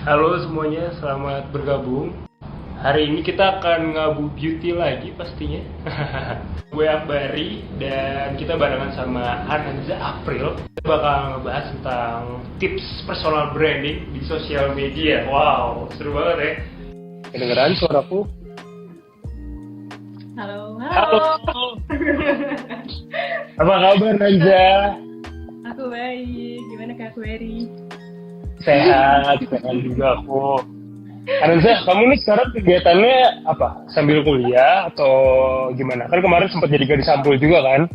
Halo semuanya, selamat bergabung. Hari ini kita akan ngabu beauty lagi pastinya. Gue Akbari dan kita barengan sama Ananza April. Kita bakal ngebahas tentang tips personal branding di sosial media. Wow, seru banget ya. Kedengeran suaraku? Halo, Halo. halo. Apa kabar Nanza? Aku baik. Gimana Kak Query? Sehat juga aku. Ananza, kamu nih sekarang kegiatannya apa? Sambil kuliah atau gimana? Kan kemarin sempat jadi gadis sampul juga kan?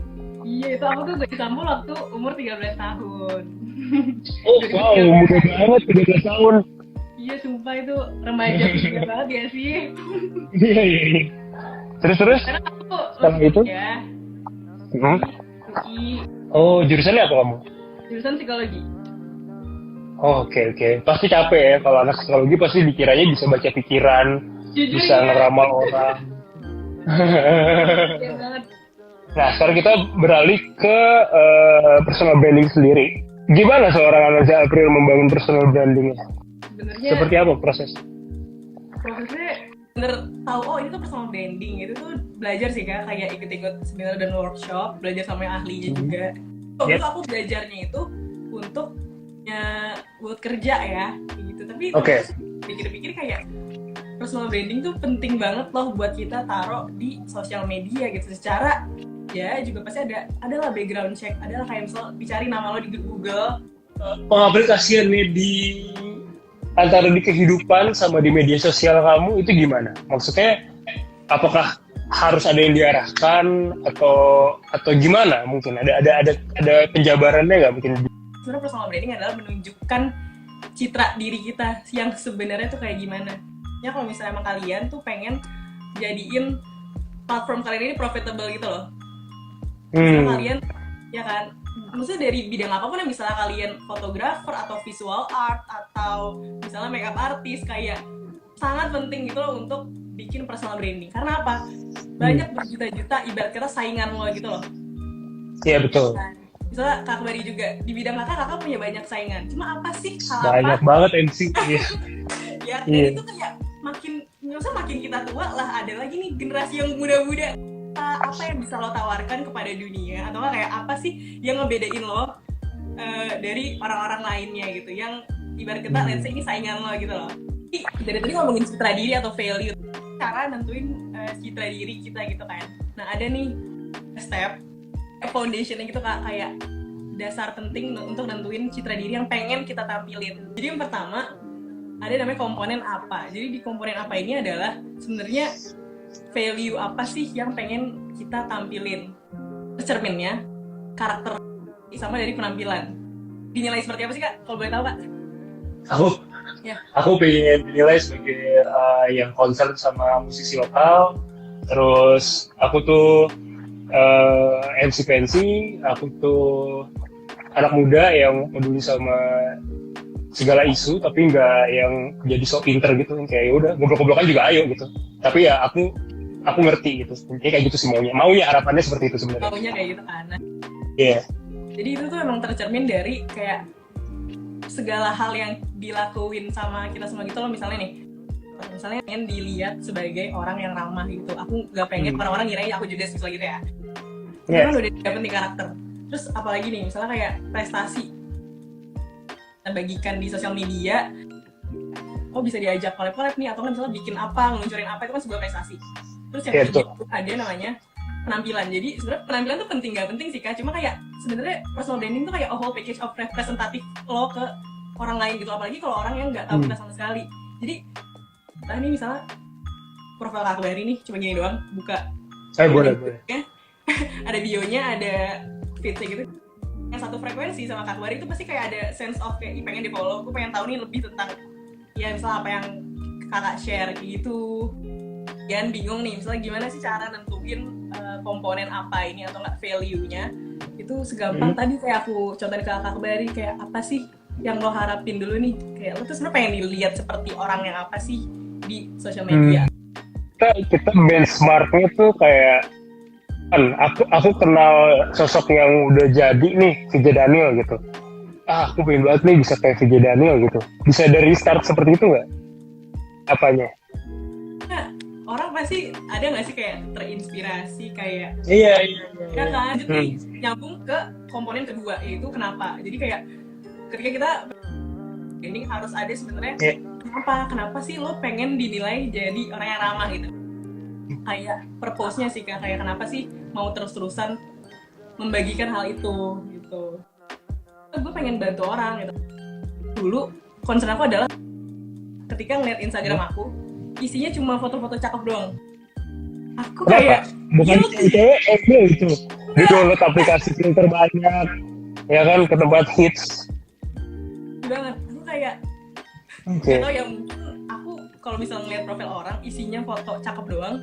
Iya, itu aku tuh gak disampul waktu umur 13 tahun. Oh wow, muda banget 13 tahun. Iya, sumpah itu remaja juga banget ya sih. Iya. Terus? Karena aku Setelah itu? ya, UI, Oh, jurusannya apa kamu? jurusan psikologi. Oh, oke. Pasti capek ya kalau anak psikologi, pasti dikiranya bisa baca pikiran, Jujur bisa ya. ngeramal orang. Iya banget. Nah, sekarang kita beralih ke personal branding sendiri. Gimana seorang Ananza April membangun personal brandingnya? Sebenarnya Seperti apa proses? prosesnya bener tahu ini tuh personal branding itu tuh belajar sih Kak, kayak ikut-ikut seminar dan workshop, belajar sama yang ahlinya juga. Waktu itu aku belajarnya itu untuk buat kerja ya kayak gitu, tapi Oke. pikir-pikir kayak personal branding tuh penting banget loh buat kita taruh di sosial media gitu. Secara ya juga pasti adalah background check, adalah kayak misal dicari nama lo di Google. Pengaplikasiannya di antara di kehidupan sama di media sosial kamu itu gimana? Maksudnya apakah harus ada yang diarahkan atau gimana? Mungkin ada penjabarannya nggak mungkin? Sebenarnya personal branding adalah menunjukkan citra diri kita yang sebenarnya tuh kayak gimana. Ya kalau misalnya emang kalian tuh pengen jadiin platform kalian ini profitable gitu loh. Misalnya kalian, ya kan, maksudnya dari bidang apapun yang misalnya kalian fotografer atau visual art atau misalnya makeup artist, kayak sangat penting gitu loh untuk bikin personal branding. Karena apa? Banyak berjuta-juta ibarat kata saingan lo gitu loh. Iya betul. Nah, misalnya Kak Bari juga, di bidang kakak punya banyak saingan. Cuma apa sih Banyak banget MC. Iya. Ya, dan itu kayak makin kita tua lah, ada lagi nih generasi yang muda-muda. Apa yang bisa lo tawarkan kepada dunia? Atau kayak apa sih yang ngebedain lo dari orang-orang lainnya gitu, yang ibarat kita let's say ini saingan lo gitu loh. Jadi dari tadi ngomongin citra diri atau value, cara nentuin citra diri kita gitu kan. Nah ada nih step foundationnya gitu Kak, kayak dasar penting untuk nentuin citra diri yang pengen kita tampilin. Jadi yang pertama ada namanya komponen apa. Jadi di komponen apa ini adalah sebenarnya value apa sih yang pengen kita tampilin. Cerminnya karakter sama dari penampilan. Dinilai seperti apa sih Kak? Kalau boleh tahu Kak? Aku pengen dinilai sebagai yang concern sama musisi lokal. Terus aku tuh MC pensi, aku tuh anak muda yang peduli sama segala isu, tapi nggak yang jadi sok pinter gitu, kayak udah goblok-goblokan juga ayo gitu. Tapi ya aku ngerti gitu, kayak gitu sih maunya harapannya seperti itu sebenarnya. Maunya kayak gitu kan. Iya. Jadi itu tuh emang tercermin dari kayak segala hal yang dilakuin sama kita semua gitu loh. Misalnya pengen dilihat sebagai orang yang ramah gitu. Aku nggak pengen orang-orang ngirain aku judes gitu ya. Karena udah dapetin karakter. Terus apalagi nih, misalnya kayak prestasi kita bagikan di sosial media, bisa diajak collab nih, atau misalnya bikin apa, ngeluncurin apa, itu kan sebuah prestasi. Terus yang kedua ada namanya penampilan. Jadi sebenarnya penampilan tuh penting nggak penting sih Kak, cuma kayak sebenarnya personal branding tuh kayak a whole package of representatif lo ke orang lain gitu, apalagi kalau orang yang nggak tahu kita sama sekali. Jadi ini misalnya profil Kak Bari nih cuma gini doang, buka Boleh. ada bionya, ada feeds gitu yang satu frekuensi sama Kak Bari, itu pasti kayak ada sense of kayak pengen di follow, gue pengen tahu nih lebih tentang ya misalnya apa yang kakak share gitu. Jangan bingung nih, misalnya gimana sih cara nentuin komponen apa ini atau nggak value-nya, itu segampang tadi kayak aku contohin ke Kak Bari, kayak apa sih yang lo harapin dulu nih, kayak lo tuh sebenarnya pengen dilihat seperti orang yang apa sih di sosial media. Kita benchmarknya tuh kayak kan aku kenal sosok yang udah jadi nih, si J Daniel gitu. aku pengen banget nih bisa kayak VJ Daniel gitu. Bisa dari start seperti itu nggak? Apanya? Nah, orang pasti ada nggak sih kayak terinspirasi kayak Iya. ya kan jadi nyambung ke komponen kedua yaitu kenapa. Jadi kayak ketika kita ini harus ada sebenarnya kenapa sih lo pengen dinilai jadi orang yang ramah gitu. Kayak purpose-nya sih kan, kayak kenapa sih mau terus-terusan membagikan hal itu gitu. Gue pengen bantu orang gitu. Dulu concern aku adalah ketika ngeliat Instagram aku isinya cuma foto-foto cakep doang. Aku kayak bukan cewek itu download aplikasi filter banyak ya kan ke tempat hits banget. Aku kayak gak tau ya, mungkin aku kalau misalnya ngeliat profil orang isinya foto cakep doang,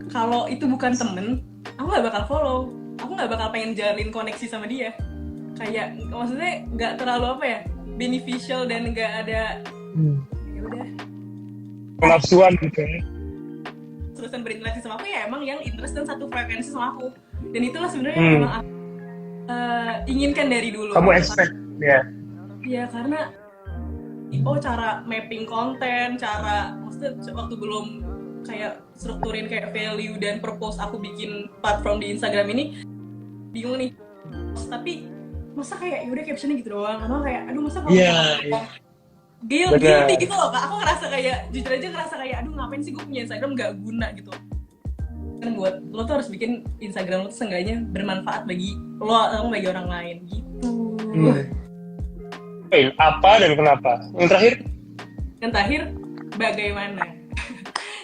kalau itu bukan temen aku gak bakal follow, aku gak bakal pengen jalin koneksi sama dia. Kayak maksudnya gak terlalu apa ya, beneficial dan gak ada ya udah penafsuan gitu ya. Terusan berinteraksi sama aku ya emang yang interest dan satu frekuensi sama aku, dan itulah sebenarnya yang emang aku inginkan dari dulu. Kamu expect ya? Iya, karena cara mapping konten, cara maksudnya waktu belum kayak strukturin kayak value dan purpose aku bikin platform di Instagram ini bingung nih. Tapi masa kayak yaudah captionnya gitu doang, atau kayak aduh masa kalau guilty gitu loh Kak. Aku ngerasa kayak jujur aja ngerasa kayak aduh ngapain sih gue punya Instagram gak guna gitu. Kan buat lo tuh harus bikin Instagram lo tuh seenggaknya bermanfaat bagi lo atau bagi orang lain gitu. Apa dan kenapa? Yang terakhir Bagaimana?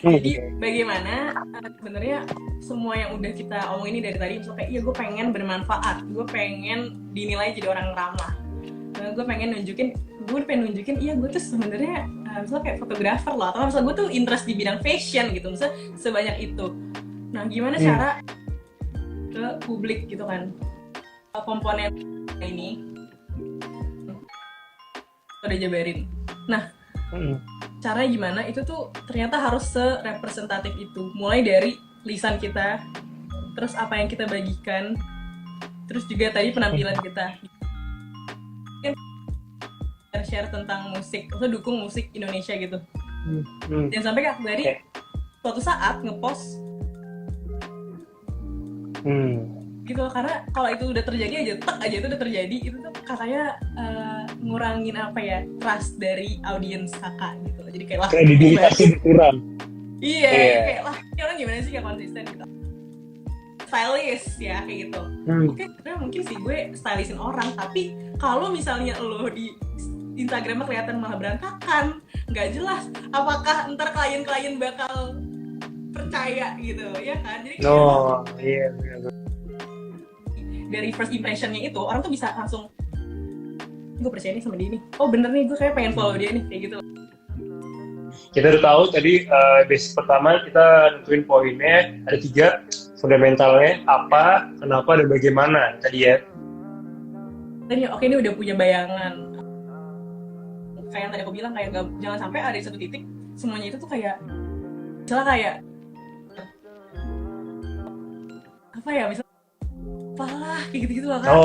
Jadi bagaimana sebenarnya semua yang udah kita omongin ini dari tadi, misalnya kayak iya gue pengen bermanfaat, gue pengen dinilai jadi orang ramah, gue pengen nunjukin iya gue tuh sebenarnya misalnya kayak fotografer lah, atau misalnya gue tuh interest di bidang fashion gitu, misalnya sebanyak itu. Nah gimana cara ke publik gitu kan, komponen ini udah jabarin. Nah caranya gimana, itu tuh ternyata harus serepresentatif itu, mulai dari lisan kita, terus apa yang kita bagikan, terus juga tadi penampilan kita, share tentang musik, atau dukung musik Indonesia gitu. Dan sampai Kak dari suatu saat ngepost gitu, karena kalau itu udah terjadi aja, itu udah terjadi, itu tuh katanya ngurangin apa ya, trust dari audiens kakak gitu. Jadi kayak lah kredibilitasnya berkurang. Iya, kayak lah ini orang gimana sih gak konsisten gitu. Stylist ya kayak gitu. Oke, sebenarnya mungkin sih gue stylistin orang, tapi kalau misalnya lo di Instagramnya kelihatan malah berantakan, nggak jelas, apakah ntar klien-klien bakal percaya gitu ya kan? Jadi dari first impressionnya itu orang tuh bisa langsung gue percaya nih sama dia nih, oh bener nih gue kayak pengen follow dia nih kayak gitu. Kita udah tahu tadi basic pertama kita nentuin poinnya ada 3, fundamentalnya apa, kenapa, dan bagaimana tadi ya. Dan ya oke, ini udah punya bayangan, kayak yang tadi aku bilang kayak jangan sampai ada di satu titik semuanya itu tuh kayak misalnya kayak apa ya, misalnya apalah kayak gitu-gitu lah kan.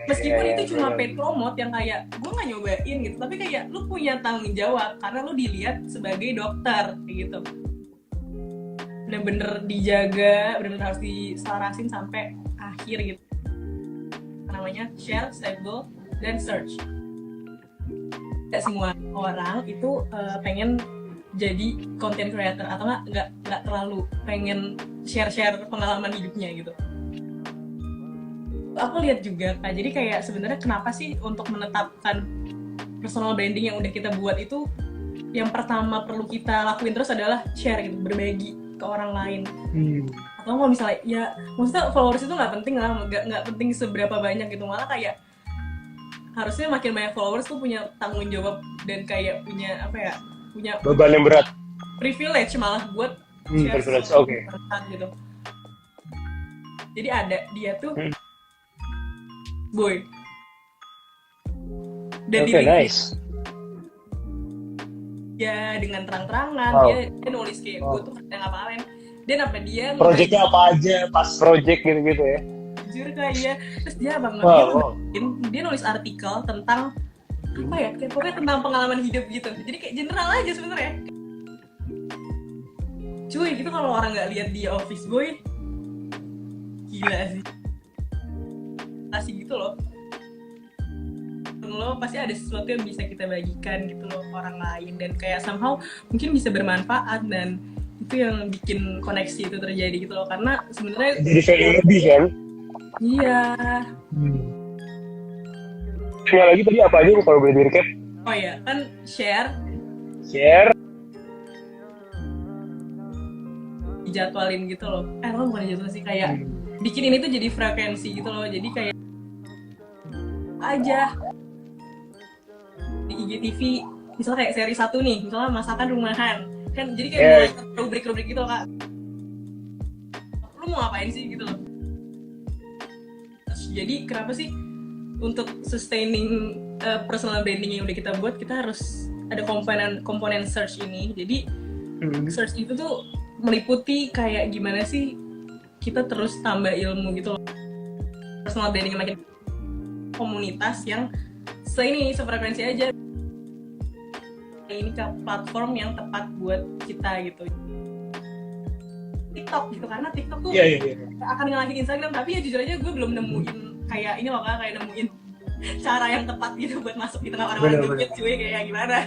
Meskipun itu cuma paid promote yang kayak gue nggak nyobain gitu, tapi kayak lu punya tanggung jawab karena lu dilihat sebagai dokter kayak gitu, bener-bener dijaga, bener-bener harus diselarasin sampai akhir gitu. Namanya share, stable, dan search. Gak semua orang itu pengen jadi content creator, atau nggak terlalu pengen share pengalaman hidupnya gitu. Aku lihat juga Kak, jadi kayak sebenarnya kenapa sih untuk menetapkan personal branding yang udah kita buat itu, yang pertama perlu kita lakuin terus adalah share gitu, berbagi ke orang lain. Atau kalau misalnya ya maksudnya followers itu nggak penting lah, nggak penting seberapa banyak gitu, malah kayak harusnya makin banyak followers tuh punya tanggung jawab dan kayak punya apa ya, punya beban yang berat, privilege malah buat share gitu. Jadi ada dia tuh boy dan nice. Ya dengan terang-terangan dia nulis kayak gue tuh kadang ngapalin, dan apa dia projectnya apa aja, pas project gitu-gitu ya. jujur Kak, iya. Terus dia banget Wow. dia nulis artikel tentang apa ya, kayak pokoknya tentang pengalaman hidup gitu. Jadi kayak general aja sebenarnya. Cuy, gitu kalau orang nggak lihat dia office boy, gila sih. Kasih gitu loh. Lo pasti ada sesuatu yang bisa kita bagikan gitu loh ke orang lain, dan kayak somehow mungkin bisa bermanfaat, dan itu yang bikin koneksi itu terjadi gitu loh, karena sebenarnya Jadi value lebih kan. iya. Yang lagi tadi apa aja kalau boleh di recap? Oh ya kan, share, dijadwalin gitu loh. Lo bukan dijadwalin sih, kayak bikin ini tuh jadi frekuensi gitu loh. Jadi kayak aja di IGTV misalnya kayak seri 1 nih, misalnya masakan rumahan kan, jadi kayak mulai rubrik-rubrik gitu loh Kak. Lu mau ngapain sih gitu loh. Jadi kenapa sih untuk sustaining personal branding yang udah kita buat, kita harus ada komponen search ini. Jadi search itu tuh meliputi kayak gimana sih kita terus tambah ilmu gitu loh. Personal branding makin komunitas yang sefrekuensi aja. Ini platform yang tepat buat kita gitu. TikTok gitu, karena TikTok tuh akan ngalahin Instagram, tapi ya jujur aja gue belum nemuin kayak ini loh Kak, kayak nemuin cara yang tepat gitu buat masuk di tengah orang-orang joget cuy, kayak gimana.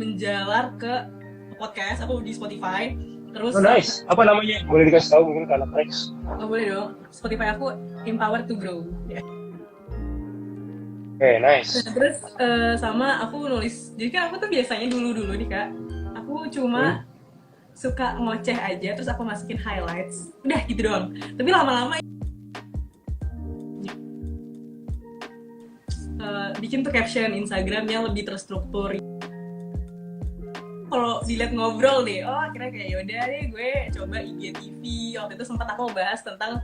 Menjalar ke podcast aku di Spotify. Terus nice. Apa namanya? Boleh dikasih tahu mungkin ke anak Rex? Oh boleh dong. Spotify aku Empower to Grow. Ya. Nice. Nah, terus sama aku nulis. Jadi kan aku tuh biasanya dulu nih Kak, aku cuma suka ngoceh aja, terus aku masukin highlights. Udah gitu doang. Tapi lama-lama bikin tuh caption Instagramnya lebih terstruktur. Kalau dilihat ngobrol deh, akhirnya kayak yaudah deh gue coba IGTV. Waktu itu sempat aku bahas tentang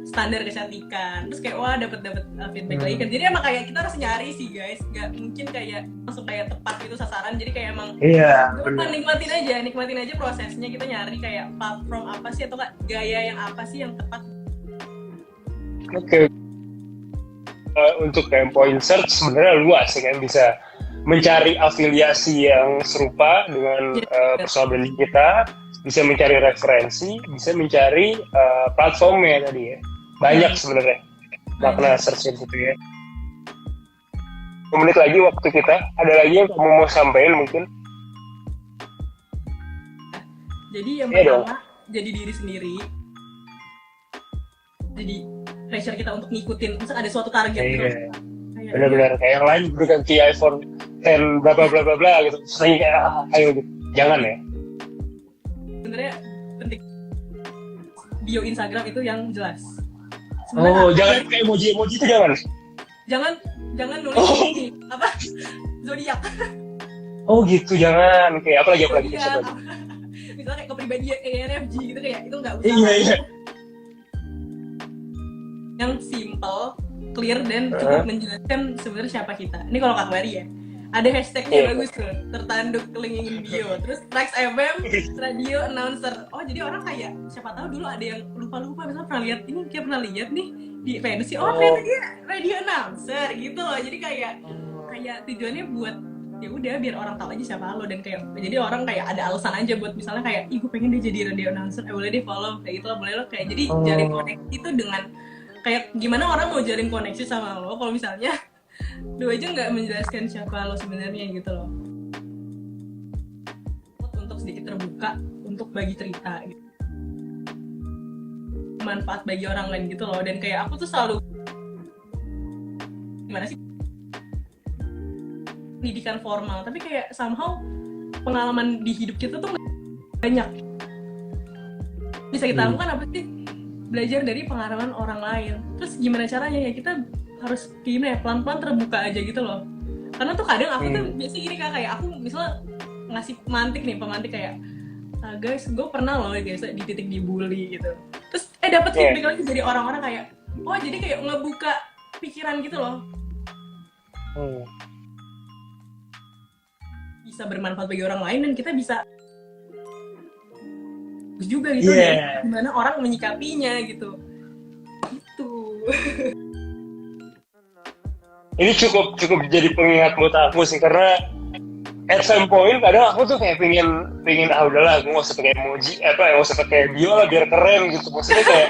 standar kecantikan, terus kayak dapet feedback lagi kan. Jadi emang kayak kita harus nyari sih guys, nggak mungkin kayak langsung kayak tepat gitu sasaran. Jadi kayak emang nikmatin aja prosesnya. Kita nyari kayak platform apa sih, atau gaya yang apa sih yang tepat. Oke. Untuk point search sebenarnya luas ya kan, bisa mencari afiliasi yang serupa dengan personal branding kita, bisa mencari referensi, bisa mencari platformnya tadi ya. Banyak sebenarnya makna search itu ya. 2 menit lagi waktu kita, ada lagi yang kamu mau sampaikan mungkin? Jadi yang pertama, jadi diri sendiri. Jadi pressure kita untuk ngikutin, misal ada suatu target gitu. Benar-benar kayak yang lain berganti iPhone 10 bla bla bla bla bla gitu. Saya kayak ayo gitu. Jangan ya. Sebenarnya penting bio Instagram itu yang jelas. Jangan kayak emoji itu jangan. Jangan nulis ini apa? Zodiak. Gitu, jangan. Kayak apa lagi Misalnya kayak kepribadian ENFJ gitu, kayak itu nggak usah. Iya. Yang simple, clear, dan cukup menjelaskan sebenarnya siapa kita. Ini kalau Kak Bari ya, ada hashtagnya bagus tuh, tertanduk link in bio, terus Trax FM radio announcer. Jadi orang kayak siapa tahu dulu ada yang lupa misalnya pernah lihat nih di pensi, ternyata dia radio announcer gitu loh. Jadi kayak tujuannya buat ya udah biar orang tahu aja siapa lo, dan kayak jadi orang kayak ada alasan aja buat misalnya kayak gue pengen dia jadi radio announcer, boleh deh follow kayak gitu loh, boleh lo kayak. Jadi jalin koneksi itu dengan kayak gimana orang mau jalin koneksi sama lo kalau misalnya lu aja nggak menjelaskan siapa lo sebenarnya gitu loh. Untuk sedikit terbuka untuk bagi cerita gitu, manfaat bagi orang lain gitu loh. Dan kayak aku tuh selalu gimana sih, pendidikan formal, tapi kayak somehow pengalaman di hidup kita tuh banyak bisa kita lakukan. Apa sih? Belajar dari pengalaman orang lain. Terus gimana caranya ya, kita harus gimana ya, pelan-pelan terbuka aja gitu loh. Karena tuh kadang aku tuh biasa gini Kak, kayak aku misalnya ngasih pemantik kayak guys, gue pernah loh guys di titik dibully gitu. Terus dapat feedback lagi dari orang-orang kayak jadi kayak ngebuka pikiran gitu loh. Bisa bermanfaat bagi orang lain, dan kita bisa bagus juga gitu Iya. dan gimana orang menyikapinya gitu. Itu. Ini cukup jadi pengingat buat aku sih, karena at some point kadang aku tuh kayak pingin udahlah aku nggak usah pakai emoji nggak usah pakai bio lah biar keren gitu, maksudnya kayak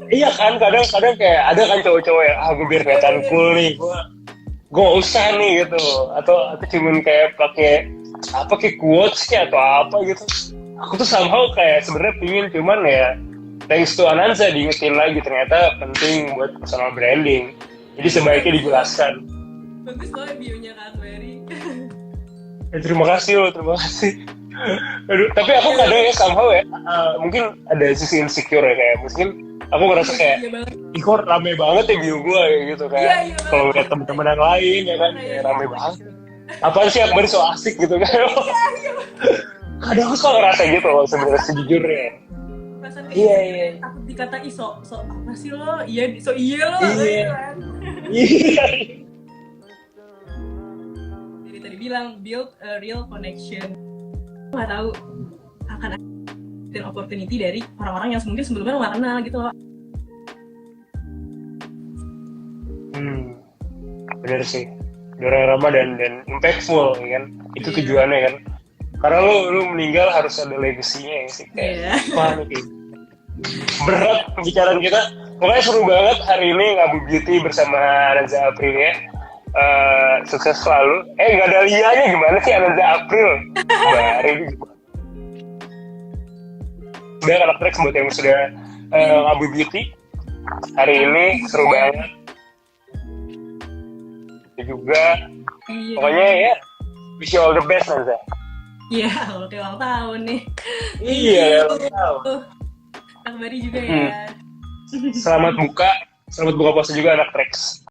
iya kan, kadang kayak ada kan cowok-cowok yang gue biar kelihatan cool nih, gue nggak usah nih gitu, atau cuman kayak pakai quotes kayak atau apa gitu. Aku tuh somehow kayak sebenarnya pingin, cuman ya thanks to Anansa diingetin lagi ternyata penting buat personal branding. Jadi sebaiknya dijelaskan. Bagus loh bionya Kak Akbari. Terima kasih loh, terima kasih. Aduh, tapi aku kadang ya somehow ya, mungkin ada sisi insecure ya, kayak mungkin aku ngerasa kayak, ih kok rame banget ya bio gue kayak gitu, kayak kalau lihat teman-teman yang lain ya kan, kayak rame banget. Apaan sih Akbari so asik gitu kan? Kadang aku suka ngerasa gitu loh sebenarnya sejujurnya. Iya. Takut dikata so apa sih lo? Iya lo. Iya. Iya. Jadi tadi bilang build a real connection. Nggak tahu akan ada opportunity dari orang-orang yang mungkin sebelumnya nggak kenal gitu loh. Bener sih. Drama dan impactful ya kan. Itu tujuannya kan. Karena lu meninggal harus ada legasinya ya sih. Wah, berat pembicaraan kita. Pokoknya seru banget hari ini Ngabu Beauty bersama Anansa April ya. Sukses selalu. Nggak ada lianya gimana sih Anansa April? Baru udah anak tracks buat yang sudah Ngabu Beauty. Hari ini seru banget. Itu juga. Pokoknya ya, wish you all the best Anansa. Iya, kalau kayak ulang tahun nih. Iya, ulang tahun. Akbari juga ya. Selamat buka puasa juga anak tracks.